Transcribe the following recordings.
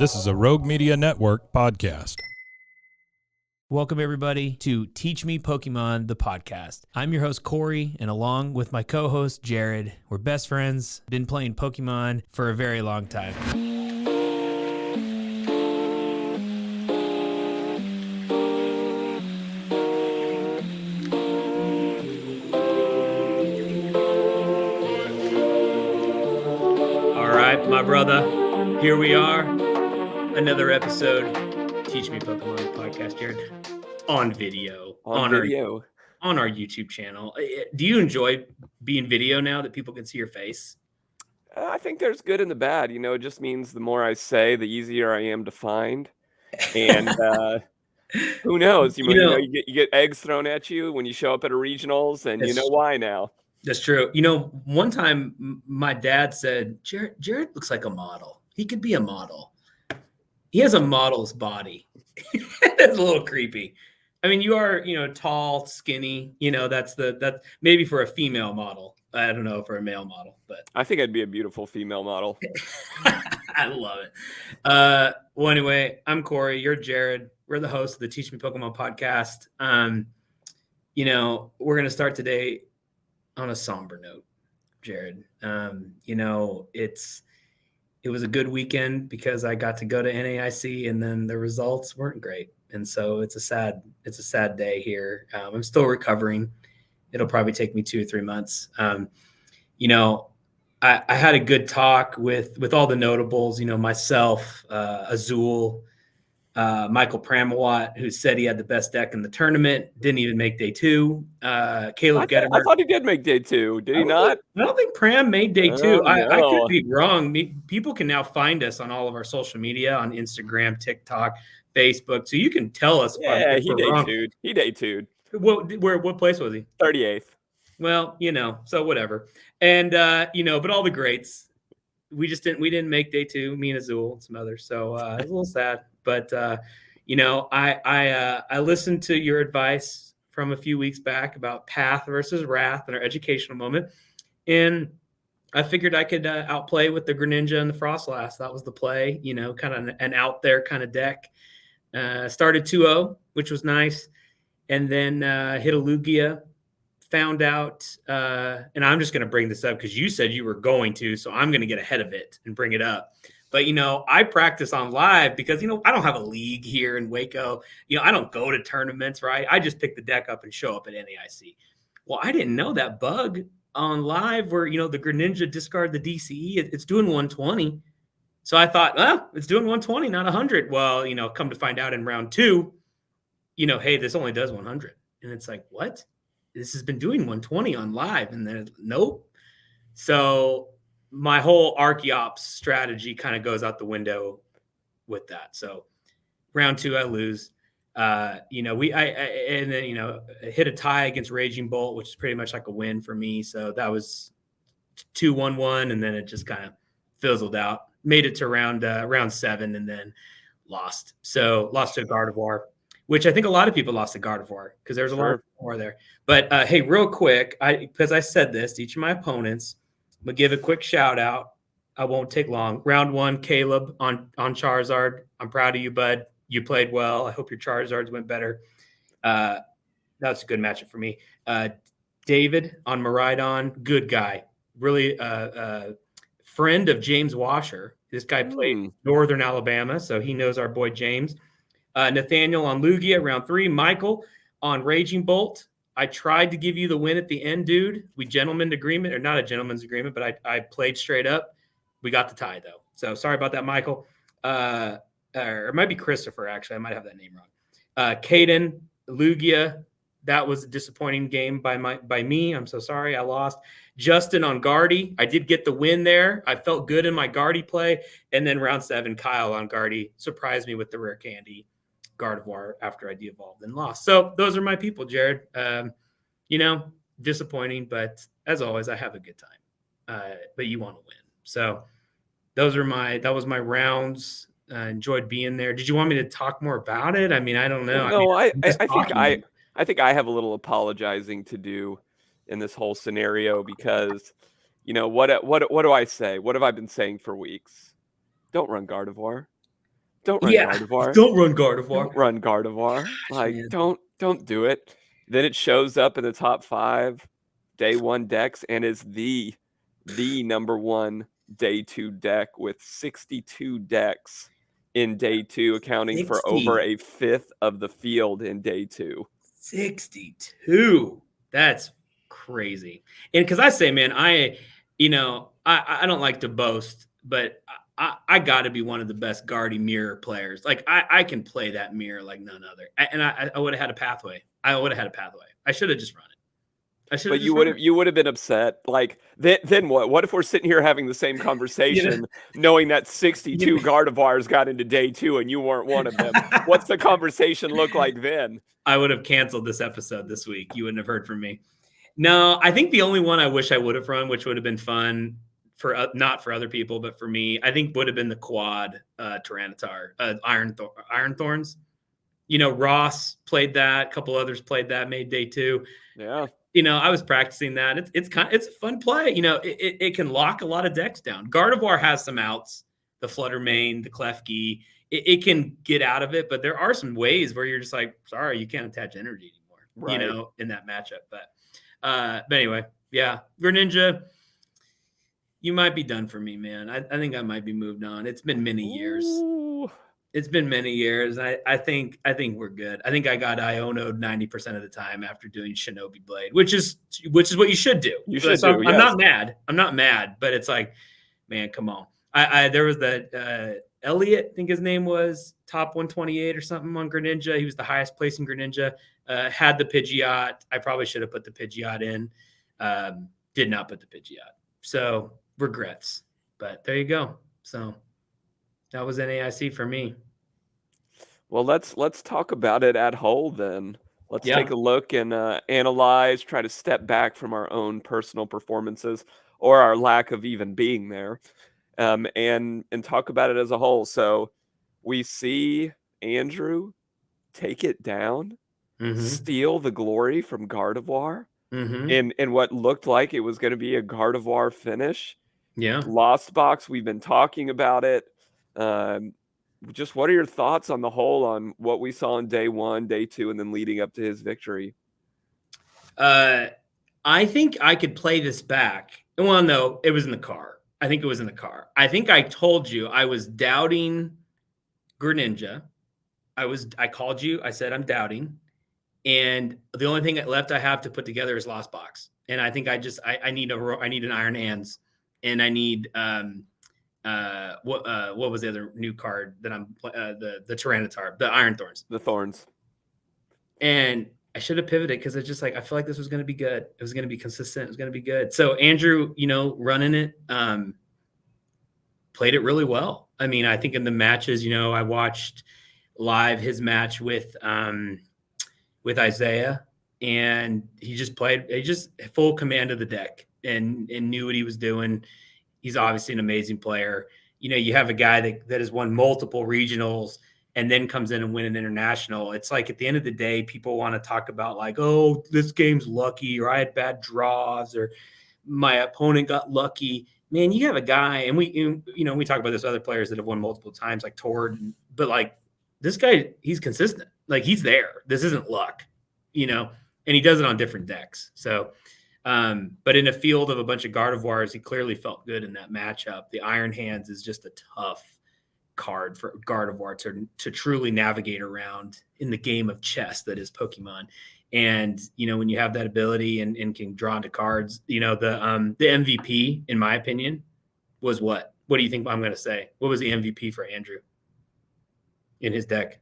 This is a Rogue Media Network podcast. Welcome, everybody, to Teach Me Pokemon, the podcast. I'm your host, Cory, and along with my co-host, Jared, we're best friends, been playing Pokemon for a very long time. All right, my brother, here we are, another episode, Teach Me Pokemon, the podcast, Jared. On video. On video. On our YouTube channel. Do you enjoy being video now that people can see your face? I think there's good and the bad. You know, it just means the more I say, the easier I am to find. And who knows? You get eggs thrown at you when you show up at a regionals, and you know why now. That's true. You know, one time my dad said, Jared looks like a model. He could be a model. He has a model's body. That's a little creepy. I mean, you are, tall, skinny, that's maybe for a female model. I don't know for a male model, but I think I'd be a beautiful female model. I love it. Well, anyway, I'm Cory. You're Jared. We're the hosts of the Teach Me Pokemon podcast. We're going to start today on a somber note, Jared. It was a good weekend because I got to go to NAIC and then the results weren't great. And so it's a sad day here. I'm still recovering. It'll probably take me 2 or 3 months. I had a good talk with all the notables, myself, Azul, Michael Pramawat, who said he had the best deck in the tournament, didn't even make day 2. Caleb Gettimer. I thought he did make day 2. Did he not? I don't think Pram made day 2. No. I could be wrong. People can now find us on all of our social media, on Instagram, TikTok, Facebook. So you can tell us. Yeah, he day 2'd. He day 2'd. What place was he? 38th. Well, so whatever. And, but all the greats, we didn't make day 2, me and Azul and some others. So it was a little sad. But, I listened to your advice from a few weeks back about path versus wrath in our educational moment. And I figured I could outplay with the Greninja and the Frostlass. That was the play, kind of an out there kind of deck. Started 2-0, which was nice. And then hit a Lugia, found out, and I'm just going to bring this up because you said you were going to, so I'm going to get ahead of it and bring it up. But, I practice on live because, I don't have a league here in Waco. I don't go to tournaments, right? I just pick the deck up and show up at NAIC. Well, I didn't know that bug on live where, the Greninja discard the DCE. It's doing 120. So I thought, it's doing 120, not 100. Well, come to find out in round 2, hey, this only does 100. And it's like, what? This has been doing 120 on live. And then, nope. So my whole Archeops strategy kind of goes out the window with that. So round 2, I lose. I hit a tie against Raging Bolt, which is pretty much like a win for me. So that was 2-1-1. And then it just kind of fizzled out. Made it to round 7 and then lost. So lost to Gardevoir, which I think a lot of people lost to Gardevoir because there's a lot more there. But hey, real quick, because I said this to each of my opponents, I'm gonna give a quick shout out. I won't take long. Round 1, Caleb on Charizard. I'm proud of you, bud. You played well. I hope your Charizards went better. That's a good matchup for me. David on Miraidon, good guy. Really friend of James Washer. This guy played Northern Alabama, so he knows our boy James. Nathaniel on Lugia, round 3. Michael on Raging Bolt. I tried to give you the win at the end, dude. We gentleman's agreement, or not a gentleman's agreement, but I played straight up. We got the tie, though. So sorry about that, Michael. Or it might be Christopher, actually. I might have that name wrong. Caden, Lugia. That was a disappointing game by me. I'm so sorry. I lost. Justin on Guardy. I did get the win there. I felt good in my Guardy play. And then round 7, Kyle on Guardy surprised me with the rare candy Gardevoir after I de-evolved and lost. So those are my people, Jared. Disappointing, but as always, I have a good time. But you want to win. So that was my rounds. Enjoyed being there. Did you want me to talk more about it? I mean, I don't know. No, I think I have a little apologizing to do in this whole scenario because, what do I say? What have I been saying for weeks? Don't run Gardevoir. Don't run Gardevoir. Don't run Gardevoir. Don't run Gardevoir. Like, man. don't do it. Then it shows up in the top 5 day 1 decks and is the number 1 day 2 deck with 62 decks in day 2, accounting for over a fifth of the field in day 2. 62. That's crazy. And because I say, man, I don't like to boast, but I got to be one of the best Guardy mirror players. Like I can play that mirror like none other. I would have had a pathway. I should have just run it. But you would have been upset. Like then what? What if we're sitting here having the same conversation, knowing that 62 Gardevoirs got into day 2 and you weren't one of them? What's the conversation look like then? I would have canceled this episode this week. You wouldn't have heard from me. No, I think the only one I wish I would have run, which would have been fun for not for other people, but for me, I think would have been the quad Tyranitar, Iron Thorns. Ross played that. A couple others played that. Made day 2. Yeah. I was practicing that. It's a fun play. It can lock a lot of decks down. Gardevoir has some outs, the Fluttermane, the Klefki. It can get out of it, but there are some ways where you're just like, sorry, you can't attach energy anymore, in that matchup. But anyway, yeah, Greninja, you might be done for me, man. I think I might be moved on. It's been many years. It's been many years. I think we're good. I think I got Iono'd 90% of the time after doing Shinobi Blade, which is what you should do. I'm not mad. I'm not mad, but it's like, man, come on. There was that Elliot, I think his name was, top 128 or something on Greninja. He was the highest place in Greninja. Had the Pidgeot. I probably should have put the Pidgeot in. Did not put the Pidgeot. So regrets. But there you go. So that was NAIC for me. Well, let's talk about it at whole then. Let's take a look and analyze, try to step back from our own personal performances or our lack of even being there, and talk about it as a whole. So we see Andrew take it down, steal the glory from Gardevoir in what looked like it was going to be a Gardevoir finish. Yeah. Lost Box, we've been talking about it. Just what are your thoughts on the whole on what we saw in day 1, day 2, and then leading up to his victory? I think I could play this back. Well, no, it was in the car. I think it was in the car. I think I told you I was doubting Greninja. I called you. I said I'm doubting, and the only thing left I have to put together is Lost Box. And I think I need an Iron Hands, and I need what was the other new card that I'm the Tyranitar, the Iron Thorns, the Thorns. And I should have pivoted because it's just like I feel like this was going to be good. It was going to be consistent. It was going to be good. So Andrew, running it, played it really well. I mean, I think in the matches, I watched live his match with Isaiah, and he just full command of the deck and knew what he was doing. He's obviously an amazing player. You have a guy that has won multiple regionals and then comes in and win an international. It's like at the end of the day, people want to talk about like, oh, this game's lucky, or I had bad draws, or my opponent got lucky. Man, you have a guy, and we talk about this other players that have won multiple times, like Tord, but like this guy, he's consistent. Like he's there. This isn't luck, and he does it on different decks. So, but in a field of a bunch of Gardevoirs, he clearly felt good in that matchup. The Iron Hands is just a tough card for Gardevoir to truly navigate around in the game of chess that is Pokemon. And, when you have that ability and can draw into cards, the MVP, in my opinion, was what? What do you think I'm going to say? What was the MVP for Andrew in his deck?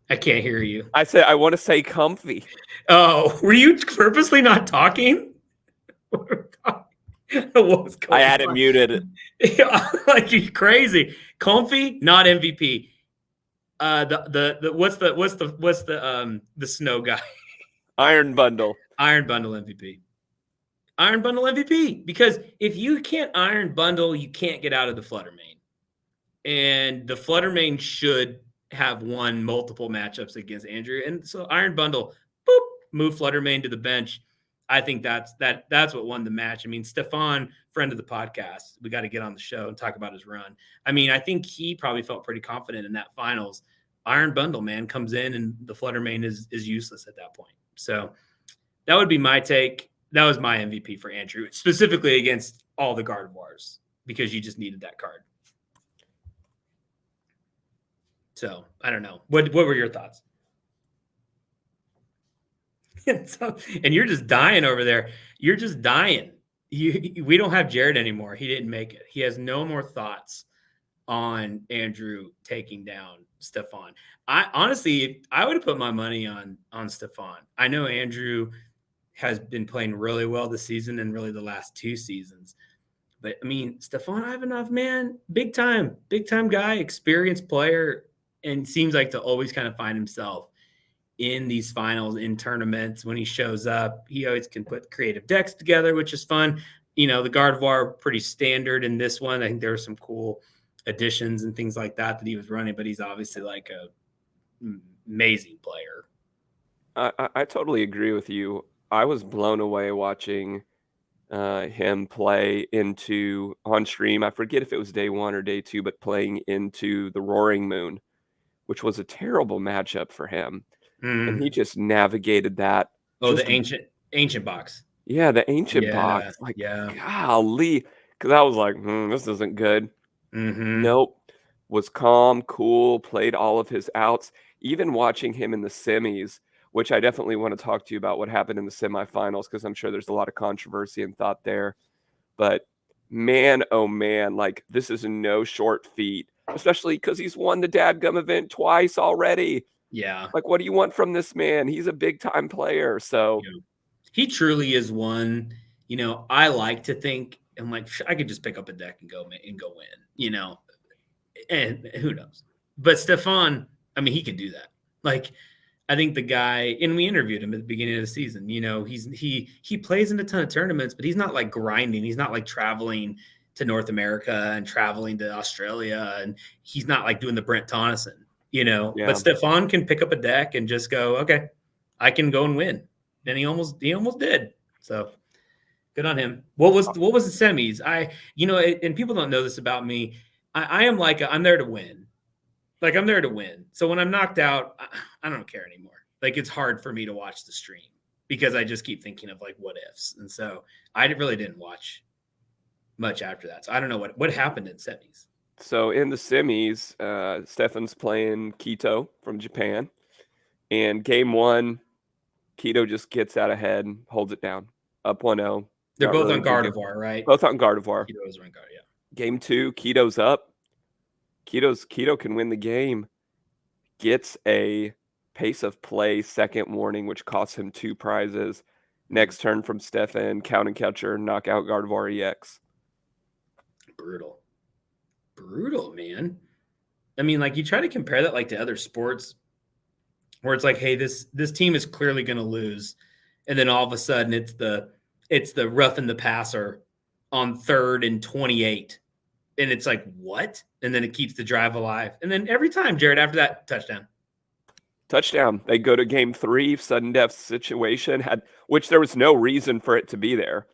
I can't hear you. I want to say comfy. Oh, were you purposely not talking? What was going I had it muted. Like you're crazy. Comfy, not MVP. What's the snow guy? Iron Bundle. Iron Bundle MVP. Iron Bundle MVP. Because if you can't Iron Bundle, you can't get out of the Fluttermane. And the Fluttermane should have won multiple matchups against Andrew. And so Iron Bundle, boop, move Fluttermane to the bench. I think that's what won the match. I mean, Stefan, friend of the podcast, we got to get on the show and talk about his run. I mean, I think he probably felt pretty confident in that finals. Iron Bundle, man, comes in and the Fluttermane is useless at that point. So that would be my take. That was my MVP for Andrew, specifically against all the Gardevoirs, because you just needed that card. So I don't know. What were your thoughts? And you're just dying over there. You're just dying. We don't have Jared anymore. He didn't make it. He has no more thoughts on Andrew taking down Stefan. I would have put my money on Stefan. I know Andrew has been playing really well this season and really the last 2 seasons. But I mean, Stefan Ivanov, man, big time guy, experienced player, and seems like to always kind of find himself in these finals, in tournaments. When he shows up, he always can put creative decks together, which is fun. You know, the Gardevoir are pretty standard in this one. I think there were some cool additions and things like that he was running, but he's obviously like a amazing player. I totally agree with you. I was blown away watching him play into on stream. I forget if it was day 1 or day 2, but playing into the Roaring Moon, which was a terrible matchup for him. And he just navigated that. Oh, the ancient box. Yeah, the ancient box. Like, golly. Because I was like, this isn't good. Nope. Was calm, cool, played all of his outs. Even watching him in the semis, which I definitely want to talk to you about what happened in the semifinals, because I'm sure there's a lot of controversy and thought there. But man, oh man, like, this is no short feat, especially because he's won the dadgum event twice already. Yeah. Like, what do you want from this man? He's a big time player. So he truly is one. You know, I like to think, I'm like, I could just pick up a deck and go win, you know, and who knows? But Stefan, I mean, he can do that. Like, I think the guy, and we interviewed him at the beginning of the season, you know, he plays in a ton of tournaments, but he's not like grinding. He's not like traveling to North America and traveling to Australia, and he's not like doing the Brent Tonneson, you know. But Stefan can pick up a deck and just go, okay, I can go and win. And he almost did. So good on him. What was the semis? And people don't know this about me. I'm there to win. Like, I'm there to win. So when I'm knocked out, I don't care anymore. Like, it's hard for me to watch the stream because I just keep thinking of like what ifs. And so I really didn't watch much after that. So I don't know what happened in semis. So in the semis, Stefan's playing Kito from Japan. And game 1, Kito just gets out ahead and holds it down. Up 1-0. They're both on Gardevoir, right? Both on Gardevoir. Kito's on Gardevoir, yeah. Game 2, Kito's up. Kito can win the game. Gets a pace of play second warning, which costs him 2 prizes. Next turn from Stefan, count and catcher, knockout Gardevoir EX. Brutal, man. I mean, like, you try to compare that like to other sports where it's like, hey, this team is clearly going to lose, and then all of a sudden it's the roughing the passer on 3rd and 28. And it's like, what? And then it keeps the drive alive. And then every time, Jared, after that, touchdown. They go to game 3, sudden death situation, which there was no reason for it to be there.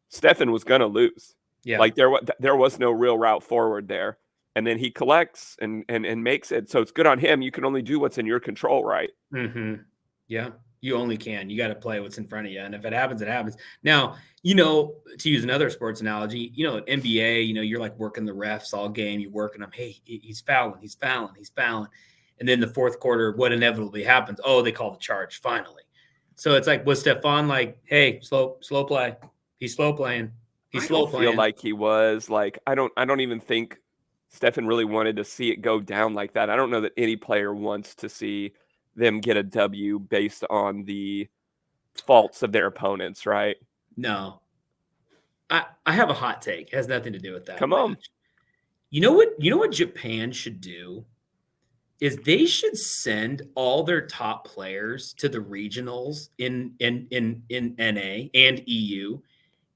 Stefan was going to lose. Yeah. Like, there was no real route forward there. And then he collects and makes it. So it's good on him. You can only do what's in your control, right? Mm-hmm. Yeah. You only can. You got to play what's in front of you. And if it happens, it happens. Now, you know, to use another sports analogy, you know, NBA, you know, you're like working the refs all game. You're working them. Hey, he's fouling. And then the fourth quarter, what inevitably happens? Oh, they call the charge finally. So it's like, was Stefan like, hey, slow play? He's slow playing. I feel like he was. Like, I don't even think Stefan really wanted to see it go down like that. I don't know that any player wants to see them get a W based on the faults of their opponents, right? No. I have a hot take. It has nothing to do with that. Come on. You know what Japan should do is they should send all their top players to the regionals in NA and EU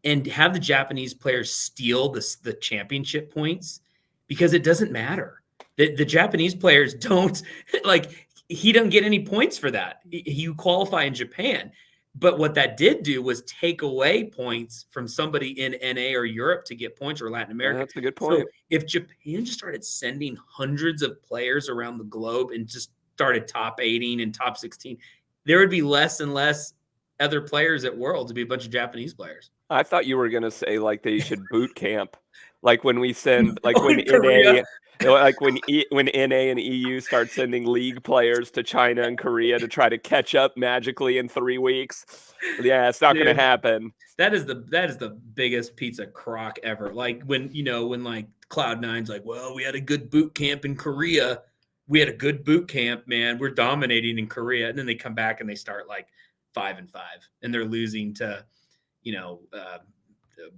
and have the Japanese players steal the championship points, because it doesn't matter. The Japanese players don't, like, he doesn't get any points for that. You qualify in Japan. But what that did do was take away points from somebody in NA or Europe to get points, or Latin America. That's a good point. So if Japan just started sending hundreds of players around the globe and just started top 18 and top 16, there would be less and less other players at Worlds to be a bunch of Japanese players. I thought you were gonna say like they should boot camp, like when we send, like when Korea. NA, like when NA and EU start sending league players to China and Korea to try to catch up magically in 3 weeks. Yeah, it's not gonna happen. That is the biggest pizza crock ever. Like when like Cloud9's like, well, we had a good boot camp in Korea. We had a good boot camp, man. We're dominating in Korea, and then they come back and they start like 5-5, and they're losing to,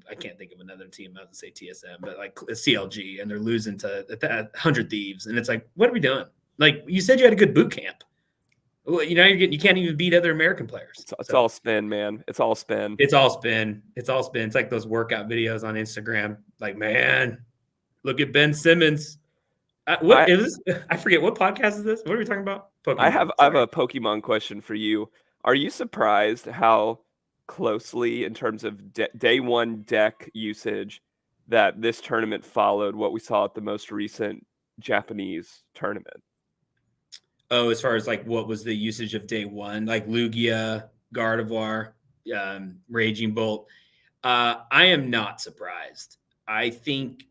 I can't think of another team. I was going to say TSM, but like CLG, and they're losing to 100 Thieves. And it's like, what are we doing? Like, you said you had a good boot camp. Well, you can't even beat other American players. It's all spin, man. It's all spin. It's all spin. It's all spin. It's like those workout videos on Instagram. Like, man, look at Ben Simmons. What is this? I forget, what podcast is this? What are we talking about? Pokemon. I have a Pokemon question for you. Are you surprised how closely, in terms of day one deck usage, that this tournament followed what we saw at the most recent Japanese tournament? Oh, as far as like what was the usage of day one, like Lugia, Gardevoir, Raging Bolt. I am not surprised. I think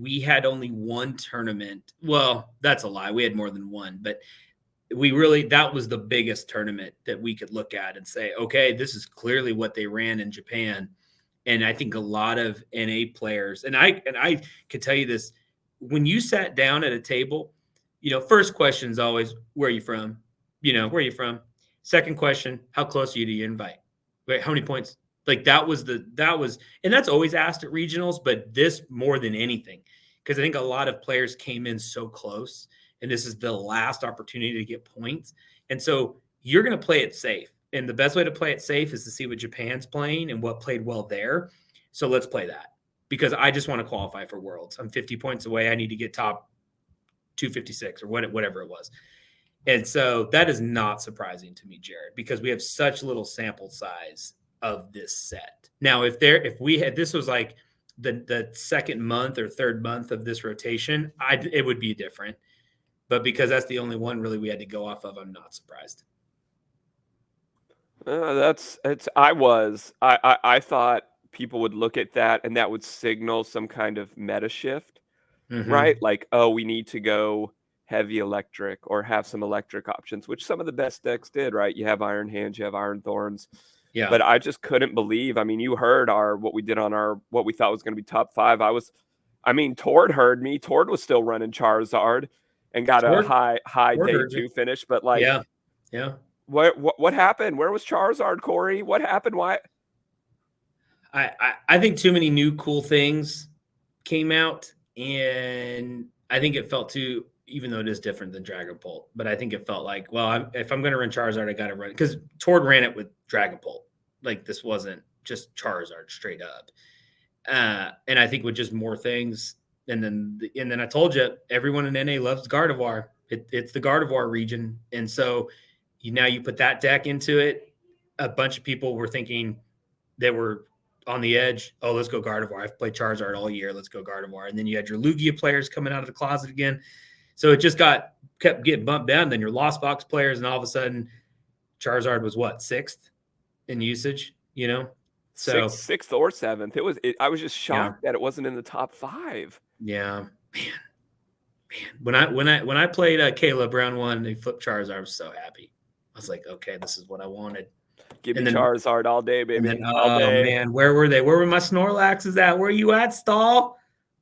we had only one tournament. Well, that's a lie. We had more than one, but that was the biggest tournament that we could look at and say, okay, this is clearly what they ran in Japan. And I think a lot of NA players, and I can tell you this, when you sat down at a table, first question is always, where are you from? Where are you from? Second question, how close are you to your invite? Wait, how many points? Like that was, and that's always asked at regionals, but this more than anything, because I think a lot of players came in so close, and this is the last opportunity to get points. And so you're going to play it safe. And the best way to play it safe is to see what Japan's playing and what played well there. So let's play that, because I just want to qualify for Worlds. I'm 50 points away. I need to get top 256 or whatever it was. And so that is not surprising to me, Jared, because we have such little sample size of this set. Now, if this was like the second month or third month of this rotation, it would be different. But because that's the only one really we had to go off of, I'm not surprised. I thought people would look at that and that would signal some kind of meta shift, right? Like, oh, we need to go heavy electric or have some electric options, which some of the best decks did, right? You have Iron Hands, you have Iron Thorns. Yeah. But I just couldn't believe. I mean, you heard what we did on what we thought was going to be top 5. Tord heard me. Tord was still running Charizard and got a high day 2 finish. But like, yeah. What happened? Where was Charizard, Cory? What happened? Why? I think too many new cool things came out, and I think it felt too, even though it is different than Dragon Bolt, but I think it felt like, well, if I'm going to run Charizard, I got to run it, because Tord ran it with Dragon Bolt. Like, this wasn't just Charizard straight up. And I think with just more things, and then I told you, everyone in NA loves Gardevoir. It's the Gardevoir region, and so now you put that deck into it. A bunch of people were thinking, they were on the edge. Oh, let's go Gardevoir. I've played Charizard all year. Let's go Gardevoir. And then you had your Lugia players coming out of the closet again. So it just kept getting bumped down. Then your Lost Box players, and all of a sudden, Charizard was what, 6th in usage? So 6th or 7th. I was just shocked that it wasn't in the top 5. Yeah, man. When I played Caleb round 1, and they flipped Charizard, I was so happy. I was like, okay, this is what I wanted. Give me Charizard all day, baby. All day. Man, where were they? Where were my Snorlaxes at? Where are you at, Stall?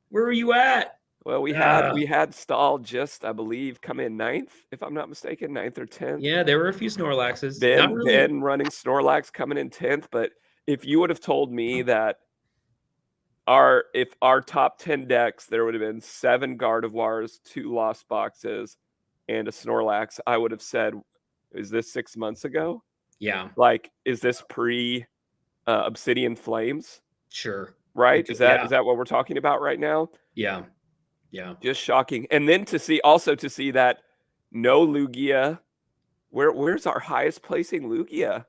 Where were you at? Well, we had Stall just, I believe, come in 9th, if I'm not mistaken, 9th or 10th. Yeah, there were a few Snorlaxes. Ben running Snorlax coming in 10th. But if you would have told me that if our top 10 decks, there would have been 7 Gardevoirs, 2 Lost Boxes, and a Snorlax, I would have said, is this 6 months ago? Yeah. Like, is this pre Obsidian Flames? Sure. Right? Is that what we're talking about right now? Yeah. Yeah. Just shocking. And then to see that no Lugia. Where's our highest placing Lugia?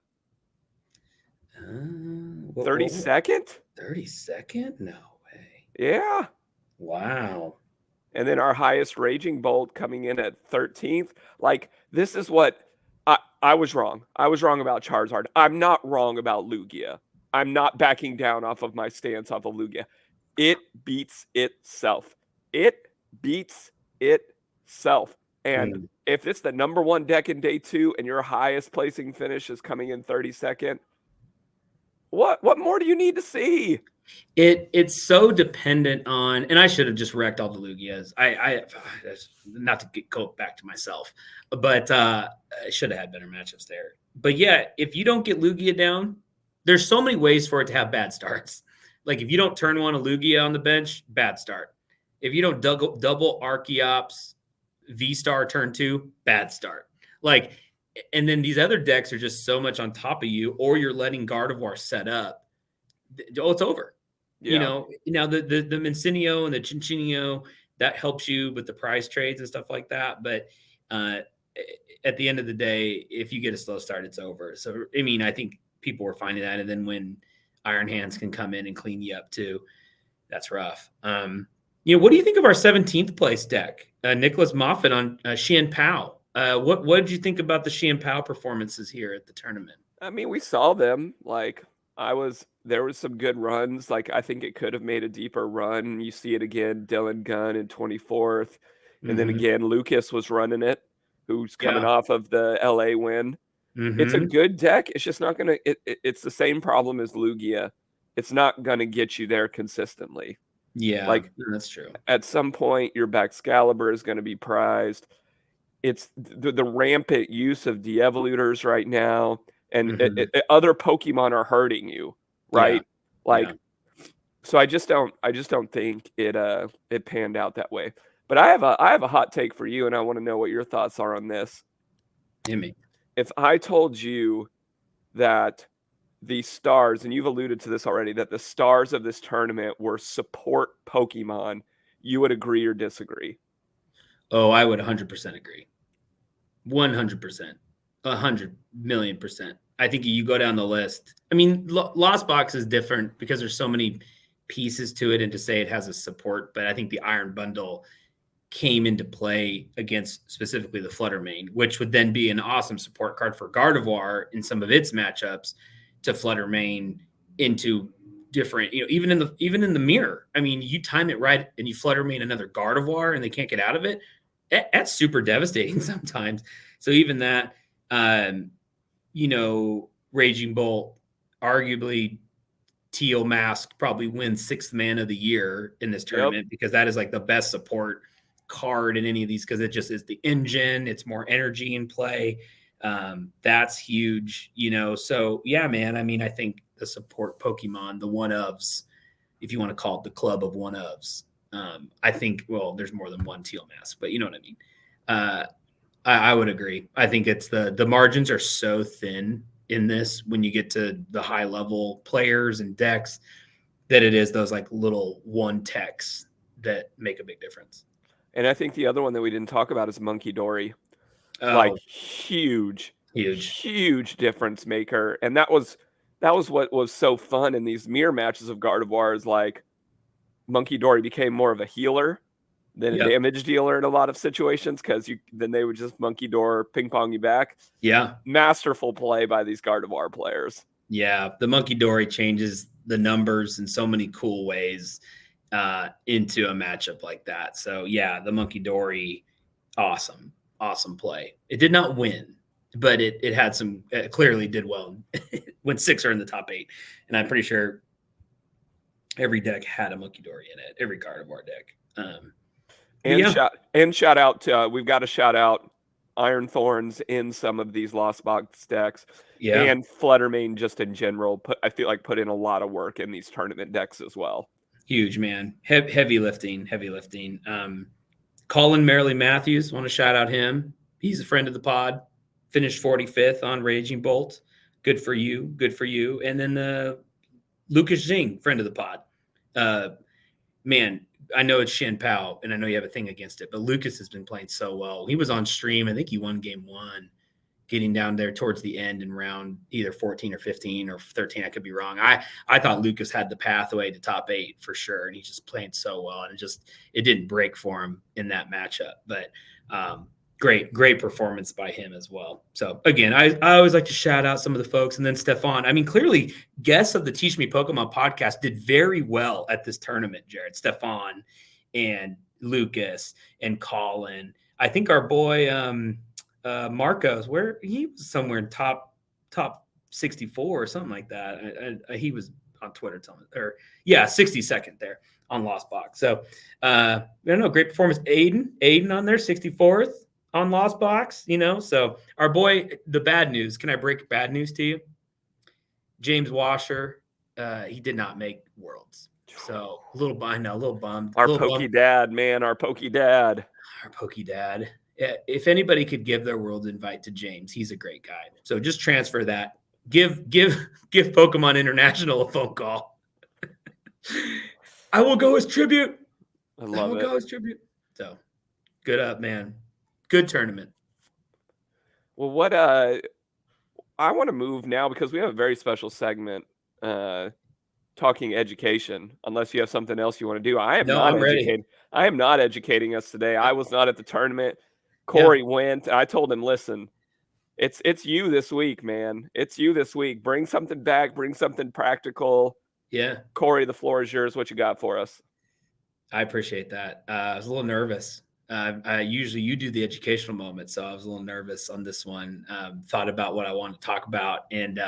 32nd? 32nd? No way. Yeah. Wow. And then our highest Raging Bolt coming in at 13th. Like, this is what I was wrong. I was wrong about Charizard. I'm not wrong about Lugia. I'm not backing down off of my stance off of Lugia. It beats itself. It beats itself. And if it's the number one deck in day 2 and your highest placing finish is coming in 32nd, what more do you need to see? It's so dependent on, and I should have just wrecked all the Lugias. I not to go back to myself, but I should have had better matchups there. But yeah, if you don't get Lugia down, there's so many ways for it to have bad starts. Like if you don't turn one a Lugia on the bench, bad start. If you don't double Archeops V-Star turn 2, bad start. Like, and then these other decks are just so much on top of you, or you're letting Gardevoir set up. Oh, it's over. Yeah. You know, now the Mincinio and the Chinchinio, that helps you with the prize trades and stuff like that. But at the end of the day, if you get a slow start, it's over. So, I mean, I think people were finding that. And then when Iron Hands can come in and clean you up too, that's rough. You know, what do you think of our 17th place deck? Nicholas Moffitt on Xian Pao. What did you think about the Xian Pao performances here at the tournament? I mean, we saw them. Like, there was some good runs. Like, I think it could have made a deeper run. You see it again, Dylan Gunn in 24th. And then again, Lucas was running it, who's coming off of the LA win. It's a good deck. It's just not going to, it's the same problem as Lugia. It's not going to get you there consistently. Yeah, like that's true. At some point, your Baxcalibur is going to be prized. It's the rampant use of de-evolutors right now. And other Pokemon are hurting you, right? So I just don't think it panned out that way. But I have a hot take for you, and I want to know what your thoughts are on this. Hit me. If I told you that the stars, and you've alluded to this already, that the stars of this tournament were support Pokemon, you would agree or disagree? Oh, I would 100% agree. 100%. 100,000,000%. I think you go down the list. I mean, Lost Box is different because there's so many pieces to it, and to say it has a support, but I think the Iron Bundle came into play against specifically the Fluttermane, which would then be an awesome support card for Gardevoir in some of its matchups to Fluttermane into different, you know, even in the mirror. I mean, you time it right and you Fluttermane another Gardevoir and they can't get out of it. That's super devastating sometimes. So even that, you know, Raging Bolt, arguably Teal Mask probably wins 6th man of the year in this tournament because that is like the best support card in any of these, because it just is the engine. It's more energy in play. That's huge, you know. So yeah, man. I mean, I think the support Pokemon, the one-ofs, if you want to call it the club of one-ofs, I think, well, there's more than one Teal Mask, but you know what I mean. I would agree. I think it's the margins are so thin in this when you get to the high level players and decks that it is those like little one techs that make a big difference. And I think the other one that we didn't talk about is Monkey Dory. Like huge difference maker. And that was what was so fun in these mirror matches of Gardevoir, is like Monkey Dory became more of a healer than a damage dealer in a lot of situations, because then they would just Monkey Door ping pong you back. Yeah. Masterful play by these Gardevoir players. Yeah. The Monkey Dory changes the numbers in so many cool ways into a matchup like that. So yeah, the Monkey Dory, awesome play. It did not win, but it had some, clearly did well. Went 6 or in the top 8. And I'm pretty sure every deck had a Monkey Dory in it, every Gardevoir deck. Shout out to we've got to shout out Iron Thorns in some of these Lost Box decks. Yeah. And Fluttermane just in general I feel like put in a lot of work in these tournament decks as well. Huge, man. Heavy lifting. Colin Merrily Matthews, want to shout out him. He's a friend of the pod. Finished 45th on Raging Bolt. Good for you. And then Lucas Zing, friend of the pod. Man, I know it's Xian Pao, and I know you have a thing against it, but Lucas has been playing so well. He was on stream. I think he won game 1. getting down there towards the end in round either 14 or 15 or 13. I could be wrong. I thought Lucas had the pathway to top 8 for sure. And he just played so well, and it didn't break for him in that matchup, but great performance by him as well. So again, I always like to shout out some of the folks, and then Stefan. I mean, clearly guests of the Teach Me Pokemon podcast did very well at this tournament, Jared. Stefan and Lucas and Colin. I think our boy Marcos, where he was somewhere in top 64 or something like that. He was on Twitter telling me, 62nd there on Lost Box. So I don't know, great performance. Aiden on there, 64th on Lost Box, So our boy, the bad news. Can I break bad news to you? James Washer, he did not make Worlds. So a little bummed. Our Pokey Dad, man, our Pokey Dad. Our Pokey Dad. If anybody could give their World invite to James, he's a great guy. So just transfer that. Give Pokemon International a phone call. I will go as tribute. I will go as tribute. So good up, man. Good tournament. Well, what I want to move now because we have a very special segment talking education, unless you have something else you want to do. I'm not educating us today. I was not at the tournament. Cory went. I told him, listen, it's you this week, man. It's you this week. Bring something back. Bring something practical. Yeah. Cory, the floor is yours. What you got for us? I appreciate that. I was a little nervous. Usually you do the educational moment, so I was a little nervous on this one. Thought about what I wanted to talk about, and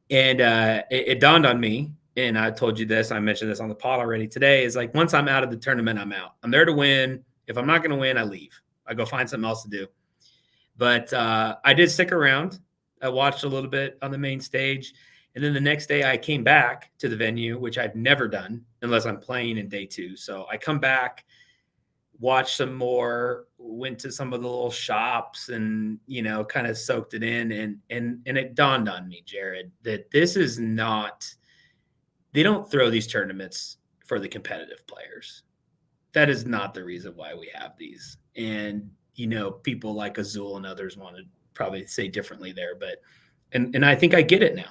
it dawned on me. And I told you this, I mentioned this on the pod already today, is like, once I'm out of the tournament, I'm out. I'm there to win. If I'm not going to win, I leave. I go find something else to do. But I did stick around. I watched a little bit on the main stage. And then the next day I came back to the venue, which I've never done unless I'm playing in day 2. So I come back, watched some more, went to some of the little shops and, kind of soaked it in. And it dawned on me, Jared, that this is not – they don't throw these tournaments for the competitive players. That is not the reason why we have these. And, people like Azul and others want to probably say differently there, but, and I think I get it now.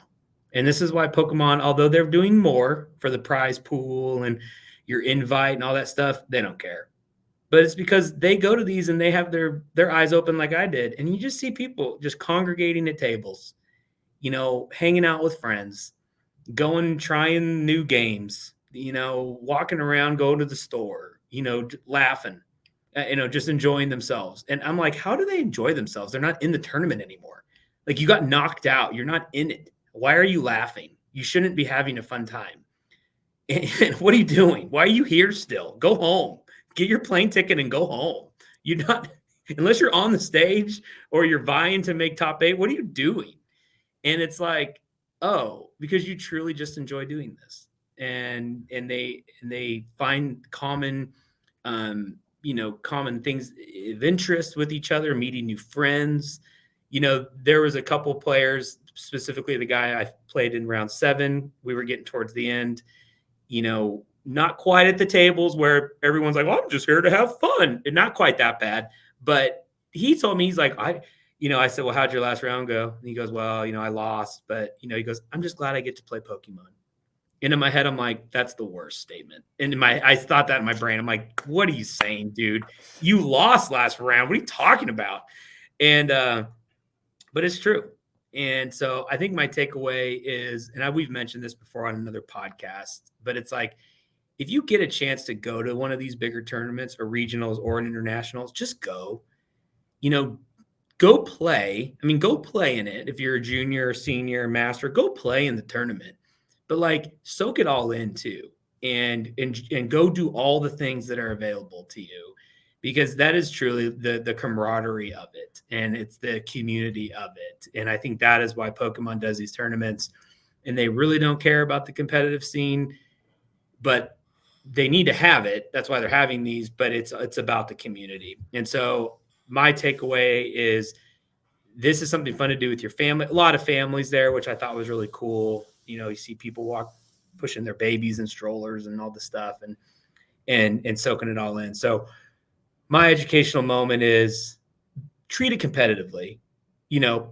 And this is why Pokemon, although they're doing more for the prize pool and your invite and all that stuff, they don't care. But it's because they go to these and they have their eyes open like I did. And you just see people just congregating at tables, hanging out with friends, going, trying new games, walking around, going to the store, laughing, just enjoying themselves. And I'm like, how do they enjoy themselves? They're not in the tournament anymore. Like, you got knocked out. You're not in it. Why are you laughing? You shouldn't be having a fun time. And what are you doing? Why are you here still? Go home. Get your plane ticket and go home. You're not, unless you're on the stage or you're vying to make top 8, what are you doing? And it's like, oh, because you truly just enjoy doing this. And they find common things of interest with each other, meeting new friends. There was a couple players, specifically the guy I played in round 7. We were getting towards the end, not quite at the tables where everyone's like, well, I'm just here to have fun. And not quite that bad. But he told me, he's like, I said, well, how'd your last round go? And he goes, well, I lost. But, he goes, I'm just glad I get to play Pokemon. And in my head, I'm like, that's the worst statement. And I thought that in my brain. I'm like, what are you saying, dude? You lost last round. What are you talking about? And, but it's true. And so I think my takeaway is, and we've mentioned this before on another podcast, but it's like, if you get a chance to go to one of these bigger tournaments or regionals or an internationals, just go, go play. I mean, go play in it. If you're a junior or senior or master, go play in the tournament, but soak it all in too. And go do all the things that are available to you, because that is truly the camaraderie of it. And it's the community of it. And I think that is why Pokemon does these tournaments, and they really don't care about the competitive scene, but they need to have it. That's why they're having these, but it's about the community. And so my takeaway is, this is something fun to do with your family. A lot of families there, which I thought was really cool. You see people pushing their babies in strollers and all this stuff, and soaking it all in. So my educational moment is, treat it competitively.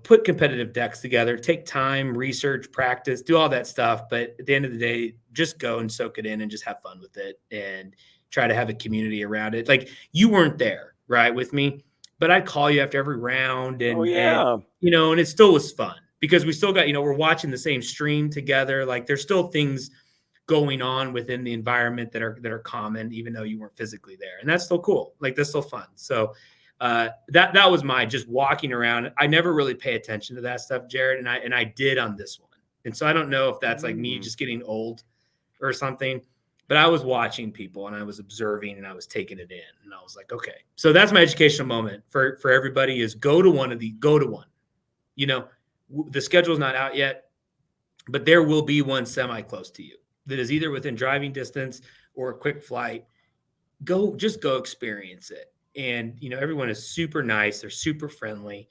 put competitive decks together, take time, research, practice, do all that stuff. But at the end of the day, just go and soak it in and just have fun with it and try to have a community around it. Like, you weren't there, right, with me, but I'd call you after every round and it still was fun because we still got, we're watching the same stream together. Like, there's still things going on within the environment that are common, even though you weren't physically there. And that's still cool. Like, that's still fun. So that was my just walking around. I never really pay attention to that stuff, Jared, and I did on this one. And so I don't know if that's like me just getting old or something, but I was watching people and I was observing and I was taking it in, and I was like, okay. So that's my educational moment for everybody is go to one. The schedule's not out yet, but there will be one semi close to you that is either within driving distance or a quick flight. Just go experience it. And, everyone is super nice. They're super friendly.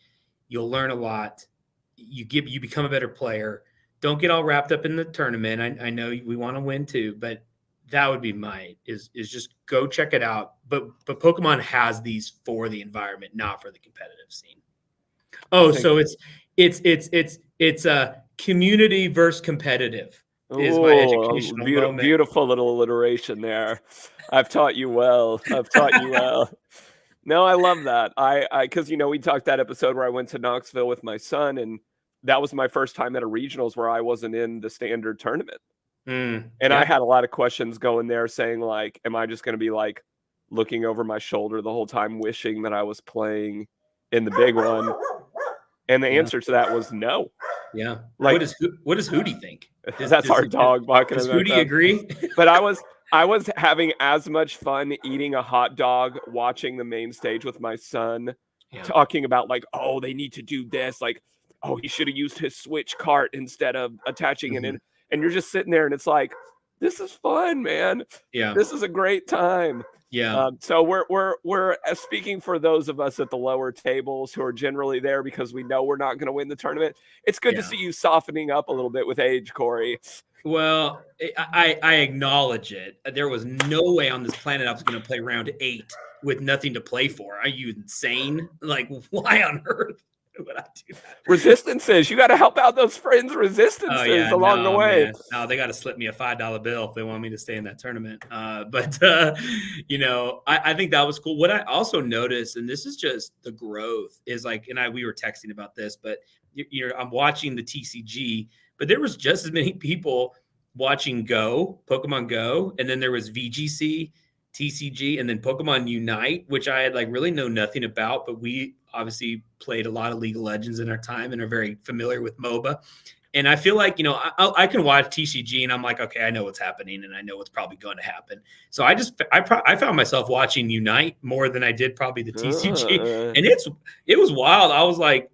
You'll learn a lot. You become a better player. Don't get all wrapped up in the tournament. I know we want to win too, but that would be is just go check it out. But Pokemon has these for the environment, not for the competitive scene. Oh, so it's a community versus competitive. Is my educational moment. Beautiful little alliteration there. I've taught you well. No, I love that. Because we talked that episode where I went to Knoxville with my son, and that was my first time at a regionals where I wasn't in the standard tournament. I had a lot of questions going there saying, like, am I just going to be like looking over my shoulder the whole time, wishing that I was playing in the big one? And the answer to that was no. Yeah. Like, what does Hootie think? That's our dog barking. Does Hootie agree? But I was having as much fun eating a hot dog, watching the main stage with my son, talking about like, oh, they need to do this. Like, oh, he should have used his switch cart instead of attaching it in. And you're just sitting there and it's like, this is fun, man. Yeah. This is a great time. Yeah. So we're speaking for those of us at the lower tables who are generally there because we know we're not going to win the tournament. It's good to see you softening up a little bit with age, Cory. Well, I acknowledge it. There was no way on this planet I was going to play round 8 with nothing to play for. Are you insane? Like, why on earth would I do that? Resistances. You got to help out those friends' resistances along the way. Man. No, they got to slip me a $5 bill if they want me to stay in that tournament. I think that was cool. What I also noticed, and this is just the growth, is like, and we were texting about this, but I'm watching the TCG, but there was just as many people watching Pokemon Go, and then there was VGC, TCG, and then Pokemon Unite, which I had like really know nothing about, but we obviously played a lot of League of Legends in our time and are very familiar with MOBA. And I feel like, I can watch TCG and I'm like, okay, I know what's happening and I know what's probably going to happen. So I found myself watching Unite more than I did probably the TCG. And it was wild. I was like,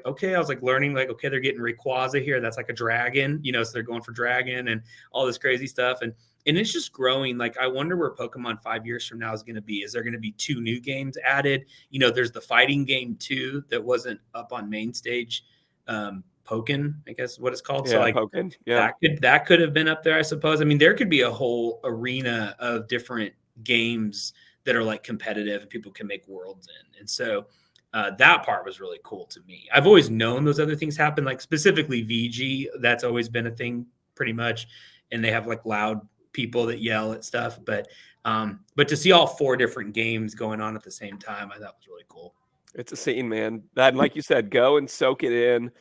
okay, learning like, okay, they're getting Rayquaza here. That's like a dragon, so they're going for dragon and all this crazy stuff. And it's just growing. Like, I wonder where Pokemon 5 years from now is going to be. Is there going to be 2 new games added? There's the fighting game 2 that wasn't up on main stage. Pokken, I guess what it's called. So like Pokken, that could have been up there, I suppose. I mean, there could be a whole arena of different games that are like competitive and people can make worlds in. And so that part was really cool to me. I've always known those other things happen, like specifically VG. That's always been a thing pretty much. And they have like loud people that yell at stuff. But to see all 4 different games going on at the same time, I thought was really cool. It's a scene, man. That, like you said, go and soak it in.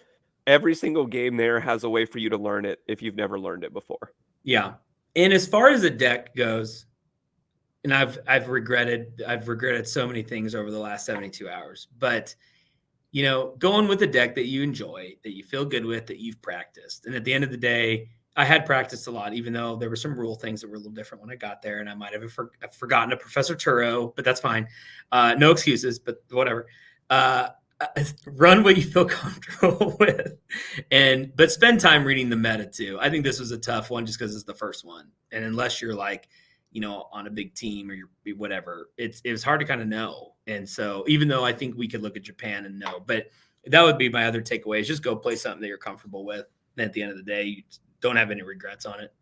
Every single game there has a way for you to learn it if you've never learned it before. Yeah. And as far as the deck goes, and I've regretted so many things over the last 72 hours, but going with a deck that you enjoy, that you feel good with, that you've practiced. And at the end of the day, I had practiced a lot, even though there were some rule things that were a little different when I got there, and I might have forgotten a Professor Turo, but that's fine. No excuses, but whatever. Run what you feel comfortable with, but spend time reading the meta too. I think this was a tough one just because it's the first one, and unless you're like, on a big team or you're whatever, it was hard to kind of know. And so, even though I think we could look at Japan and know, but that would be my other takeaway: is just go play something that you're comfortable with. And at the end of the day, you don't have any regrets on it.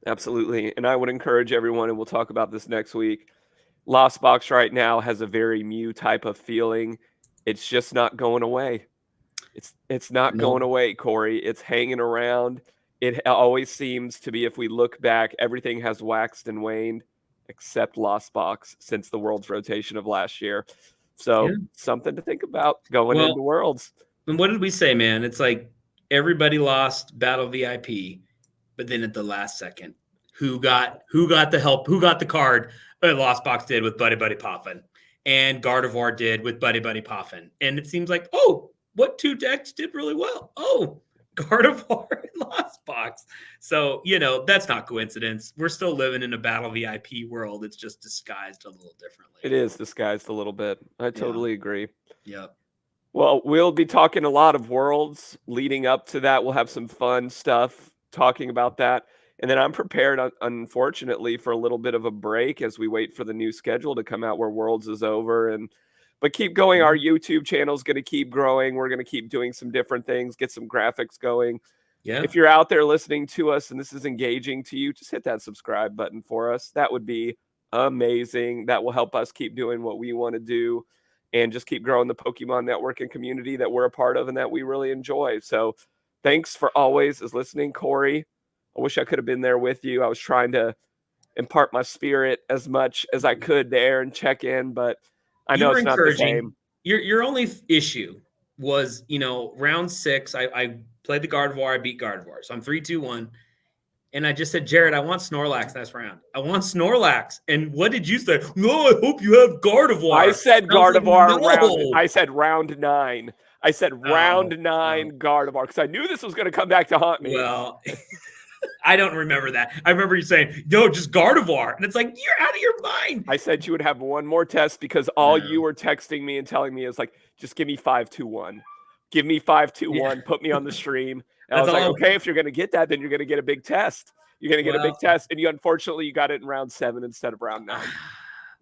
Absolutely, and I would encourage everyone, and we'll talk about this next week. Lost Box right now has a very Mew type of feeling. It's just not going away. It's not No. going away, Cory. It's hanging around. It always seems to be, if we look back, everything has waxed and waned except Lost Box since the Worlds rotation of last year. So Yeah. something to think about going Well, into Worlds. And what did we say, man? It's like everybody lost Battle VIP, but then at the last second, who got the help? Who got the card? Lost Box did with Buddy Buddy Poffin, and Gardevoir did with Buddy Buddy Poffin. And it seems like, oh, what two decks did really well? Oh, Gardevoir and Lost Box. So, that's not coincidence. We're still living in a Battle VIP world. It's just disguised a little differently. It is disguised a little bit. I totally agree. Yeah. Well, we'll be talking a lot of Worlds leading up to that. We'll have some fun stuff talking about that. And then I'm prepared, unfortunately, for a little bit of a break as we wait for the new schedule to come out where Worlds is over. But keep going. Our YouTube channel is going to keep growing. We're going to keep doing some different things, get some graphics going. Yeah. If you're out there listening to us and this is engaging to you, just hit that subscribe button for us. That would be amazing. That will help us keep doing what we want to do and just keep growing the Pokemon network and community that we're a part of and that we really enjoy. So thanks for always listening, Cory. I wish I could have been there with you. I was trying to impart my spirit as much as I could there and check in, but I know it's not the same. Your only issue was, round 6, I played the Gardevoir, I beat Gardevoir. So I'm 3-2-1. And I just said, Jared, I want Snorlax next round. I want Snorlax. And what did you say? No, I hope you have Gardevoir. I said Gardevoir like, no. I said round 9. I said round 9 Gardevoir because I knew this was going to come back to haunt me. Well, I don't remember that. I remember you saying, no, just Gardevoir. And it's like, you're out of your mind. I said you would have one more test because all you were texting me and telling me is like, just give me 5-2-1. Give me 5-2-1. Yeah. Put me on the stream. And I was like, okay, if you're going to get that, then you're going to get a big test. You're going to get a big test. And unfortunately, you got it in round 7 instead of round 9.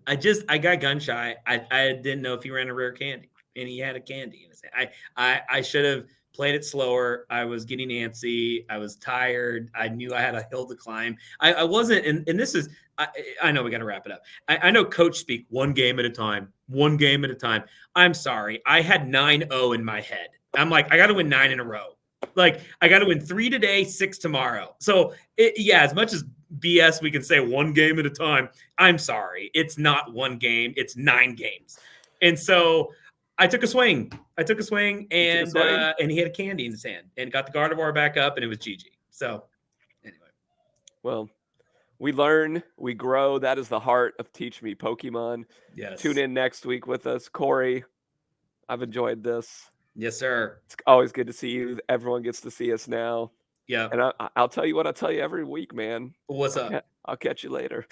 I got gun shy. I didn't know if he ran a rare candy. And he had a candy in his hand. I should have played it slower. I was getting antsy. I was tired. I knew I had a hill to climb. I wasn't, and this is, I know we got to wrap it up. I know coach speak, one game at a time. I'm sorry. I had 9-0 in my head. I'm like, I got to win 9 in a row. Like, I got to win 3 today, 6 tomorrow. So, as much as BS we can say one game at a time, I'm sorry. It's not one game. It's 9 games. And so I took a swing. And he had a candy in his hand and got the Gardevoir back up, and it was GG. So, anyway. Well, we learn, we grow. That is the heart of Teach Me Pokemon. Yes. Tune in next week with us. Cory, I've enjoyed this. Yes, sir. It's always good to see you. Everyone gets to see us now. Yeah. And I'll tell you what I tell you every week, man. What's up? I'll catch you later.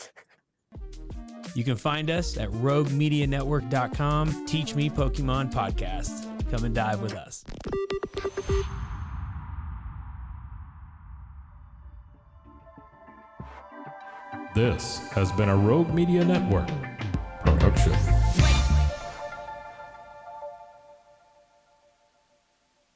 You can find us at roguemedianetwork.com. Teach Me Pokemon Podcast. Come and dive with us. This has been a Rogue Media Network production.